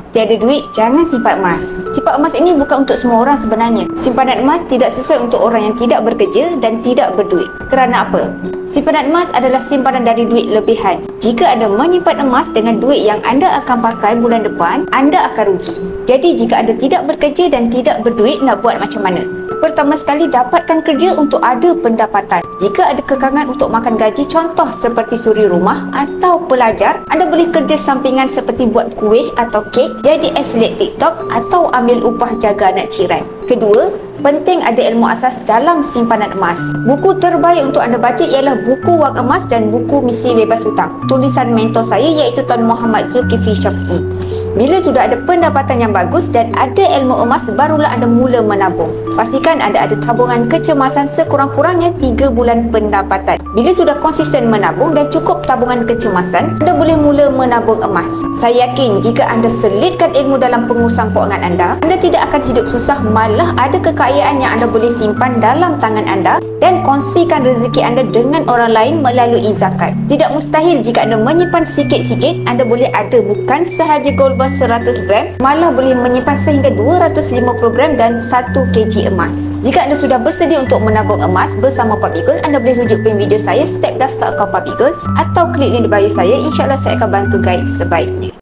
Tiada duit, jangan simpan emas. Simpan emas ini bukan untuk semua orang sebenarnya. Simpanan emas tidak sesuai untuk orang yang tidak bekerja dan tidak berduit. Kerana apa? Simpanan emas adalah simpanan dari duit lebihan. Jika anda menyimpan emas dengan duit yang anda akan pakai bulan depan, anda akan rugi. Jadi jika anda tidak bekerja dan tidak berduit, nak buat macam mana? Pertama sekali, dapatkan kerja untuk ada pendapatan. Jika ada kekangan untuk makan gaji, contoh seperti suri rumah atau pelajar, anda boleh kerja sampingan seperti buat kuih atau kek, jadi affiliate TikTok atau ambil upah jaga anak ciran. Kedua, penting ada ilmu asas dalam simpanan emas. Buku terbaik untuk anda baca ialah buku Wang Emas dan buku Misi Bebas Hutang, tulisan mentor saya iaitu Tuan Muhammad Zulkifli Syafi'i. Bila sudah ada pendapatan yang bagus dan ada ilmu emas, barulah anda mula menabung. Pastikan anda ada tabungan kecemasan sekurang-kurangnya 3 bulan pendapatan. Bila sudah konsisten menabung dan cukup tabungan kecemasan, anda boleh mula menabung emas. Saya yakin jika anda selitkan ilmu dalam pengurusan kewangan anda tidak akan hidup susah, malah ada kekayaan yang anda boleh simpan dalam tangan anda dan kongsikan rezeki anda dengan orang lain melalui zakat. Tidak mustahil jika anda menyimpan sikit-sikit, anda boleh ada bukan sahaja gold bar 100 gram, malah boleh menyimpan sehingga 250 gram dan 1 kg emas. Jika anda sudah bersedia untuk menabung emas bersama Puppy Gold, anda boleh rujuk pin video saya, step daftar akaun Puppy Gold atau klik link di bio saya. InsyaAllah saya akan bantu guide sebaiknya.